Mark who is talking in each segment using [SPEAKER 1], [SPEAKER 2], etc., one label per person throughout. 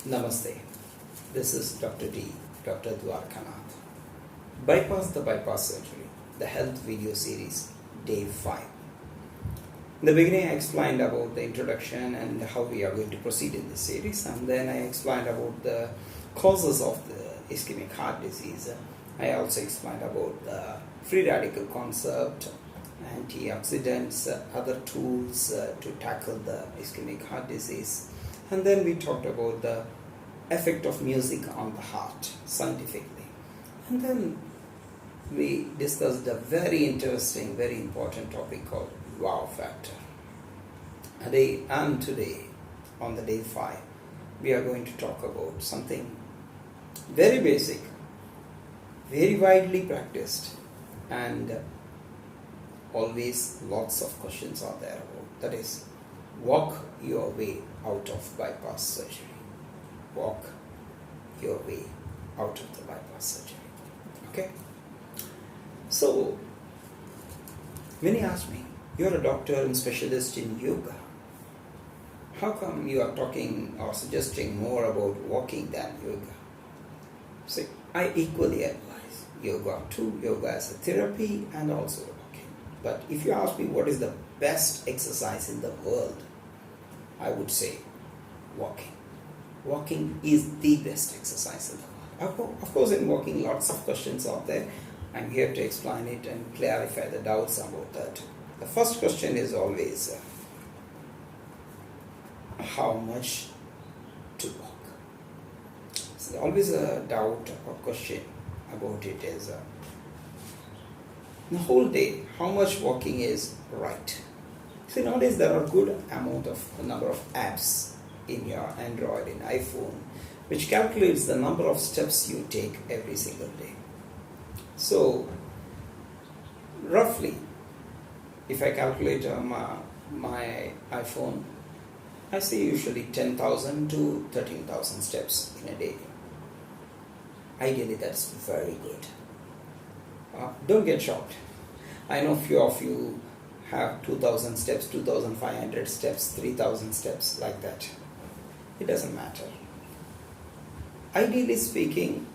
[SPEAKER 1] Namaste. This is Dr. D, Dr. Dwarkanath. Bypass the Bypass Surgery, the health video series, day 5. In the beginning, I explained about the introduction and how we are going to proceed in this series, and then I explained about the causes of the ischemic heart disease. I also explained about the free radical concept, antioxidants, other tools to tackle the ischemic heart disease. And then we talked about the effect of music on the heart scientifically. And then we discussed a very interesting, very important topic called wow factor. And today, on the day 5, we are going to talk about something very basic, very widely practiced, and always lots of questions are there about. That is, walk your way out of bypass surgery. Walk your way out of the bypass surgery. Okay? So, many ask me, you're a doctor and specialist in yoga. How come you are talking or suggesting more about walking than yoga? See, I equally advise yoga too, yoga as a therapy and also walking. But if you ask me what is the best exercise in the world, I would say walking. Walking is the best exercise in the world. Of course, in walking, lots of questions are there. I'm here to explain it and clarify the doubts about that. The first question is always how much to walk. So always a doubt or question about it is the whole day, how much walking is right. See, nowadays there are good amount of number of apps in your Android, in iPhone, which calculates the number of steps you take every single day. So, roughly, if I calculate my iPhone, I see usually 10,000 to 13,000 steps in a day. Ideally, that's very good. Don't get shocked. I know few of you have 2,000 steps, 2,500 steps, 3,000 steps, like that. It doesn't matter. Ideally speaking,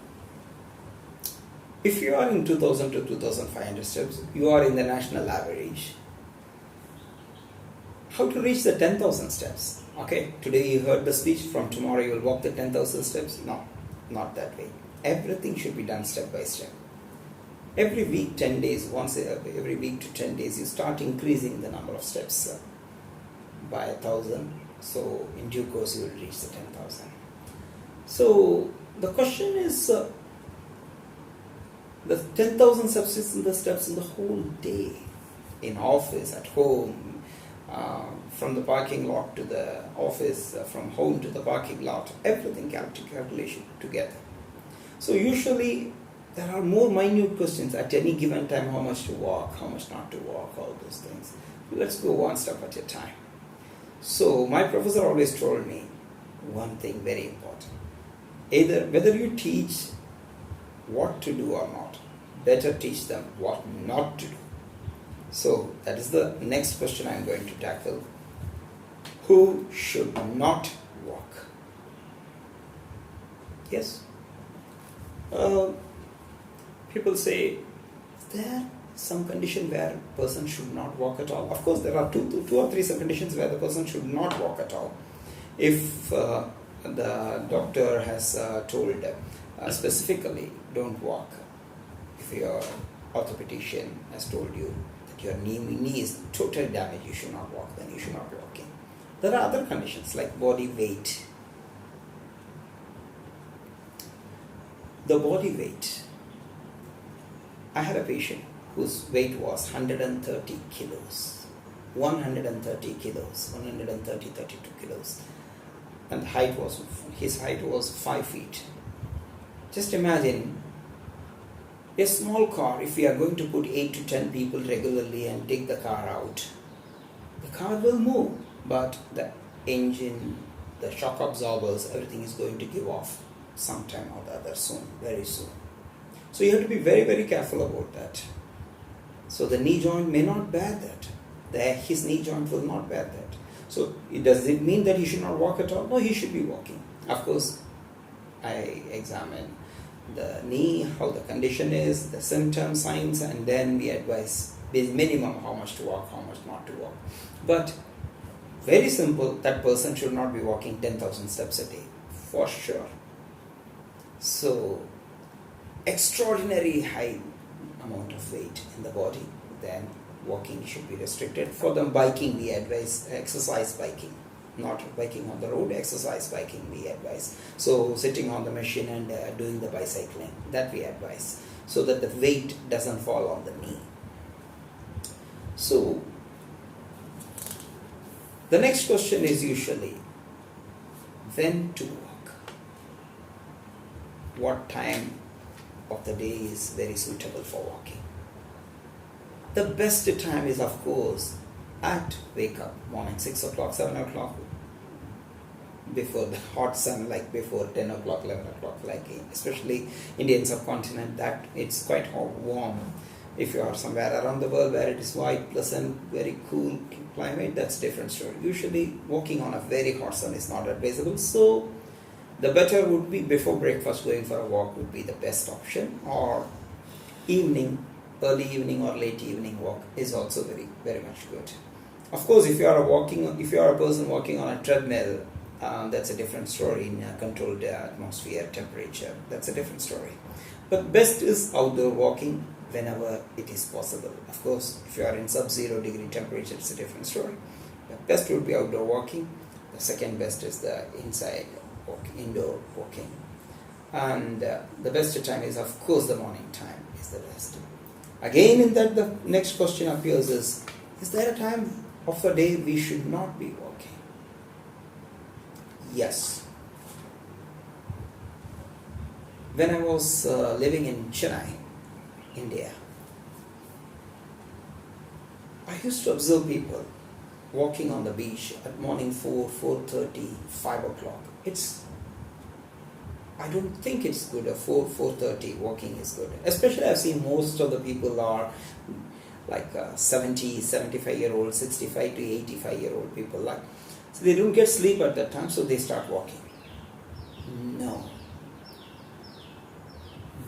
[SPEAKER 1] if you are in 2,000 to 2,500 steps, you are in the national average. How to reach the 10,000 steps? Okay, today you heard the speech, from tomorrow you will walk the 10,000 steps? No, not that way. Everything should be done step by step. Every week, 10 days, every week to 10 days, you start increasing the number of steps by 1,000. So, in due course, you will reach the 10,000. So, the question is, the 10,000 steps is the steps in the whole day, in office, at home, from the parking lot to the office, from home to the parking lot, everything calculation together. So, usually, there are more minute questions at any given time, how much to walk, how much not to walk, all those things. Let's go one step at a time. So my professor always told me one thing very important. Either whether you teach what to do or not, better teach them what not to do. So that is the next question I am going to tackle. Who should not walk? Yes? People say, is there some condition where a person should not walk at all? Of course, there are two or three conditions where the person should not walk at all. If the doctor has told specifically, don't walk. If your orthopedician has told you that your knee is totally damaged, you should not walk, then you should not be walking. There are other conditions like body weight. The body weight. I had a patient whose weight was 130 kilos. 130 kilos, 32 kilos. And his height was 5 feet. Just imagine a small car, if we are going to put 8 to 10 people regularly and take the car out, the car will move, but the engine, the shock absorbers, everything is going to give off sometime or the other soon, very soon. So you have to be very, very careful about that. So the knee joint may not bear that. His knee joint will not bear that. So does it mean that he should not walk at all? No, he should be walking. Of course, I examine the knee, how the condition is, the symptoms, signs, and then we advise minimum how much to walk, how much not to walk. But very simple, that person should not be walking 10,000 steps a day, for sure. So, extraordinary high amount of weight in the body, then walking should be restricted. For the biking, we advise exercise biking, not biking on the road, exercise biking we advise. So sitting on the machine and doing the bicycling, that we advise, so that the weight doesn't fall on the knee. So the next question is usually, when to walk? What time of the day is very suitable for walking? The best time is, of course, at wake up, morning 6 o'clock, 7 o'clock, before the hot sun, like before 10 o'clock, 11 o'clock, like especially Indian subcontinent, that it's quite hot, warm. If you are somewhere around the world where it is quite pleasant, very cool climate, that's a different story. Usually walking on a very hot sun is not advisable, so the better would be before breakfast going for a walk would be the best option, or evening, early evening or late evening walk is also very, very much good. Of course, if you are a person walking on a treadmill, that's a different story. In a controlled atmosphere, temperature, that's a different story. But best is outdoor walking whenever it is possible. Of course, if you are in sub-zero degree temperature, it's a different story. But best would be outdoor walking. The second best is the indoor walking. And the best time is, of course, the morning time is the best. Again, in that, the next question appears is there a time of the day we should not be walking? Yes. When I was living in Chennai, India, I used to observe people walking on the beach at morning 4, 4:30, 5 o'clock. I don't think it's good. 4:30 walking is good. Especially I've seen most of the people are like 70, 75-year-old, 65 to 85-year-old people. So they don't get sleep at that time, so they start walking. No.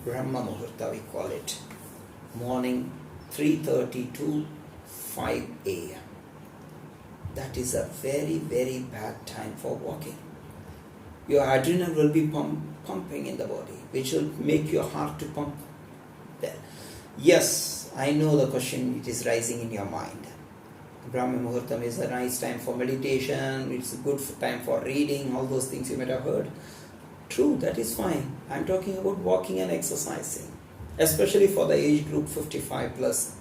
[SPEAKER 1] Brahma Muhurta we call it. Morning 3:30 to 5 a.m. That is a very, very bad time for walking. Your adrenaline will be pumping in the body, which will make your heart to pump well. Yes, I know the question it is rising in your mind. Brahma Muhurtam is a nice time for meditation, it's a good time for reading, all those things you might have heard. True, that is fine. I'm talking about walking and exercising, especially for the age group 55 plus.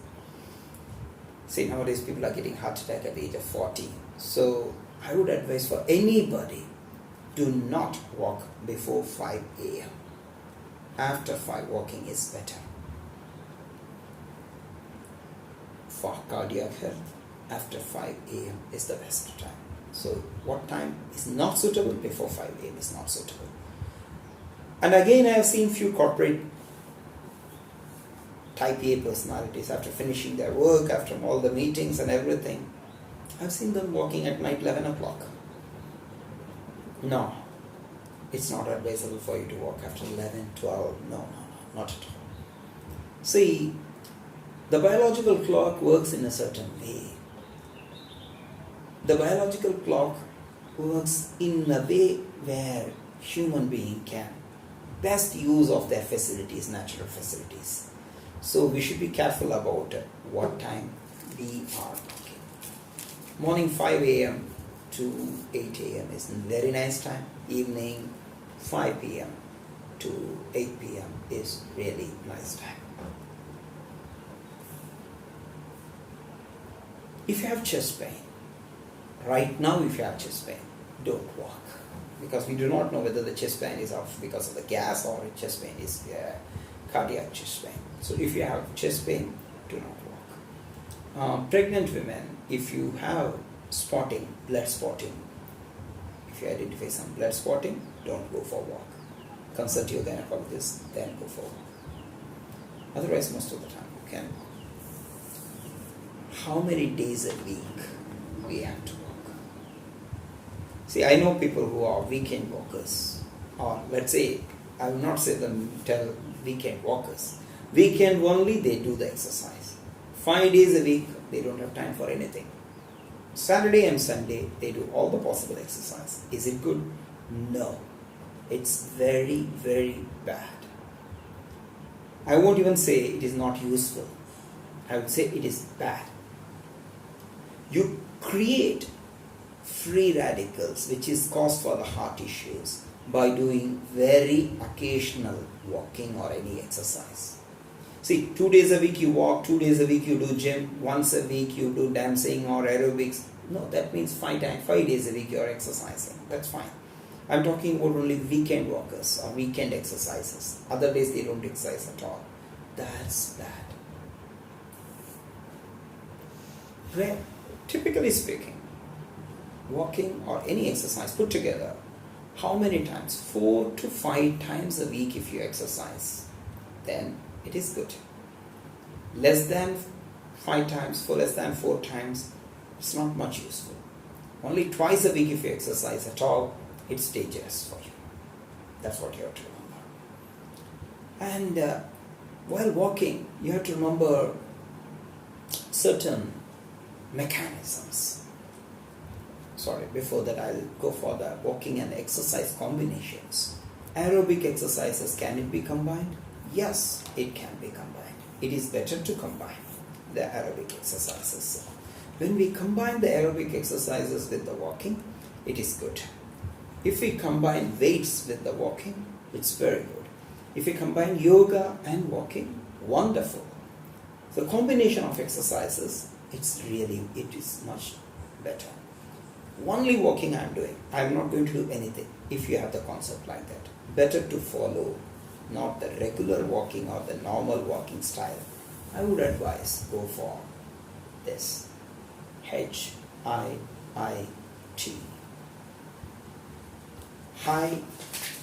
[SPEAKER 1] See, nowadays people are getting heart attack at the age of 40. So I would advise for anybody, do not walk before 5 a.m. After 5, walking is better. For cardiac health, after 5 a.m. is the best time. So what time is not suitable? Before 5 a.m. is not suitable. And again, I have seen few corporate type A personalities, after finishing their work, after all the meetings and everything, I've seen them walking at night 11 o'clock. No, it's not advisable for you to walk after 11, 12, no, not at all. See, the biological clock works in a certain way. The biological clock works in a way where human being can best use of their facilities, natural facilities. So we should be careful about what time we are walking. Morning 5 a.m. to 8 a.m. is a very nice time. Evening 5 p.m. to 8 p.m. is really nice time. If you have chest pain, right now if you have chest pain, don't walk. Because we do not know whether the chest pain is off because of the gas or chest pain is cardiac chest pain. So if you have chest pain, do not walk. Pregnant women, if you have spotting, blood spotting, if you identify some blood spotting, don't go for a walk. Consult your gynecologist, then go for a walk. Otherwise, most of the time you can walk. How many days a week we have to walk? See, I know people who are weekend walkers, or let's say, I will not say them, tell weekend walkers. Weekend only they do the exercise. 5 days a week they don't have time for anything. Saturday and Sunday they do all the possible exercise. Is it good? No. It's very, very bad. I won't even say it is not useful. I would say it is bad. You create free radicals, which is cause for the heart issues, by doing very occasional walking or any exercise. See, 2 days a week you walk, 2 days a week you do gym, once a week you do dancing or aerobics. No, that means 5 days a week you are exercising. That's fine. I'm talking about only weekend walkers or weekend exercises. Other days they don't exercise at all. That's bad. Well, typically speaking, walking or any exercise put together, how many times? 4 to 5 times a week if you exercise, then it is good. Less than 5 times, for less than 4 times, it's not much useful. Only twice a week if you exercise at all, it's dangerous for you. That's what you have to remember. And while walking, you have to remember certain mechanisms. Sorry, before that I'll go for the walking and exercise combinations. Aerobic exercises, can it be combined? Yes, it can be combined. It is better to combine the aerobic exercises. When we combine the aerobic exercises with the walking, it is good. If we combine weights with the walking, it's very good. If we combine yoga and walking, wonderful. The combination of exercises, it is much better. Only walking I am doing. I am not going to do anything if you have the concept like that. Better to follow not the regular walking or the normal walking style. I would advise go for this HIIT. High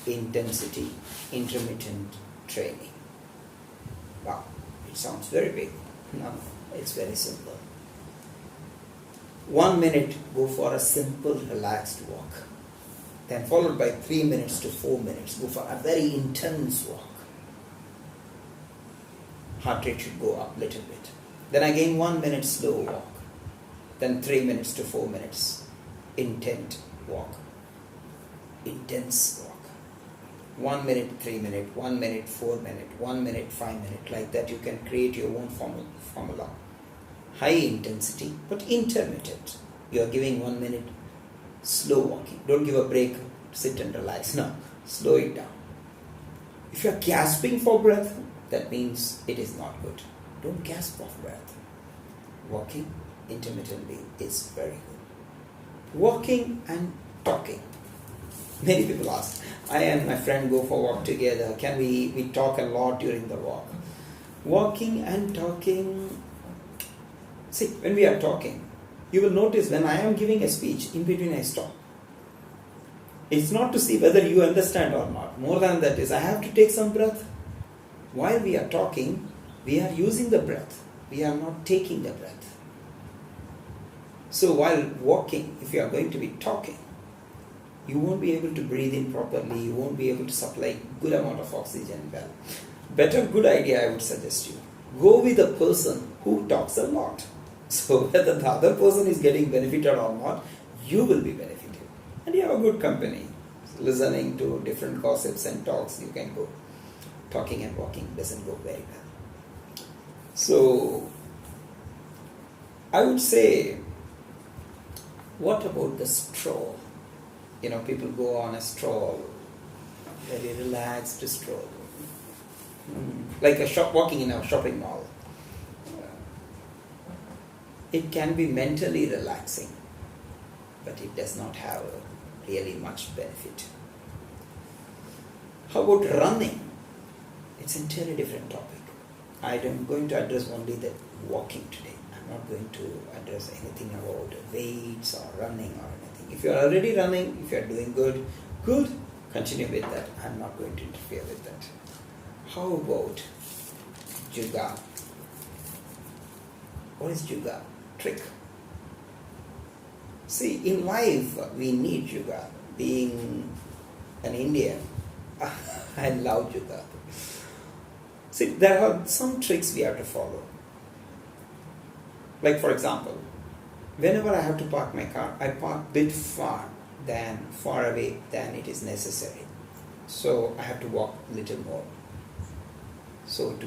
[SPEAKER 1] intensity intermittent training. Wow, it sounds very big. No, it's very simple. 1 minute, go for a simple relaxed walk. Then followed by 3 minutes to 4 minutes, go for a very intense walk. Heart rate should go up a little bit. Then again 1 minute slow walk. Then 3 minutes to 4 minutes intense walk. 1 minute, 3 minute, 1 minute, 4 minute, 1 minute, 5 minute. Like that you can create your own formula. High intensity but intermittent. You are giving 1 minute slow walking. Don't give a break, sit and relax. No, slow it down. If you are gasping for breath, that means it is not good. Don't gasp for breath. Walking intermittently is very good. Walking and talking. Many people ask, I and my friend go for a walk together. Can we talk a lot during the walk? Walking and talking. See, when we are talking, you will notice when I am giving a speech, in between I stop. It's not to see whether you understand or not. More than that is, I have to take some breath. While we are talking, we are using the breath. We are not taking the breath. So while walking, if you are going to be talking, you won't be able to breathe in properly. You won't be able to supply good amount of oxygen well. Better good idea I would suggest you. Go with a person who talks a lot. So whether the other person is getting benefited or not, you will be benefited. And you have a good company. Listening to different gossips and talks, you can go. Talking and walking doesn't go very well. So I would say, what about the stroll? You know, people go on a stroll, very relaxed stroll. Like walking in a shopping mall. It can be mentally relaxing, but it does not have really much benefit. How about running? It's an entirely different topic. I am going to address only the walking today. I'm not going to address anything about weights or running or anything. If you are already running, if you are doing good, continue with that. I'm not going to interfere with that. How about yoga? What is yoga? Trick. See, in life, we need yoga. Being an Indian, I love yoga. See, there are some tricks we have to follow. Like, for example, whenever I have to park my car, I park a bit far away than it is necessary. So I have to walk a little more. So to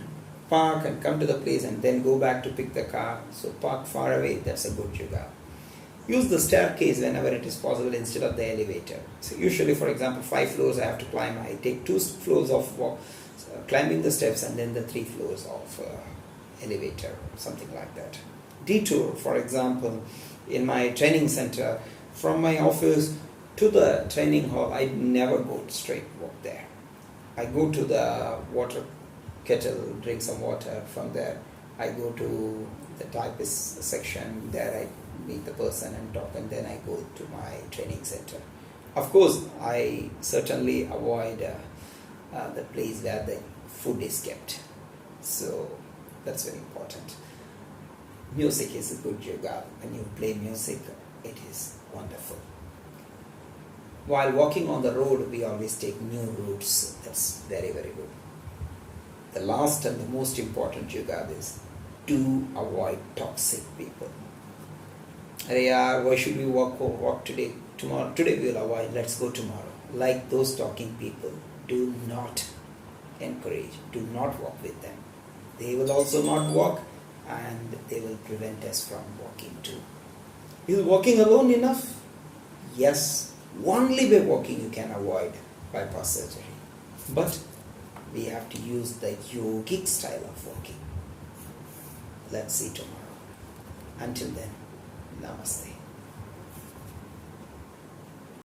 [SPEAKER 1] park and come to the place and then go back to pick the car, so park far away, that's a good yoga. Use the staircase whenever it is possible instead of the elevator. So usually, for example, 5 floors I have to climb. I take 2 floors of climbing the steps and then the 3 floors of elevator, something like that. Detour, for example, in my training center, from my office to the training hall, I never go straight walk there. I go to the water kettle, drink some water. From there, I go to the typist section. There I meet the person and talk, and then I go to my training center. Of course, I certainly avoid the place where the food is kept. So that's very important. Music is a good yoga. When you play music, it is wonderful. While walking on the road, we always take new routes. That's very, very good. The last and the most important yoga is do avoid toxic people. Why should we walk today? Tomorrow, today we will avoid. Let's go tomorrow. Like those talking people, do not encourage. Do not walk with them. They will also not walk, and they will prevent us from walking too. Is walking alone enough? Yes. Only by walking you can avoid bypass surgery. But we have to use the yogic style of walking. Let's see tomorrow. Until then, namaste.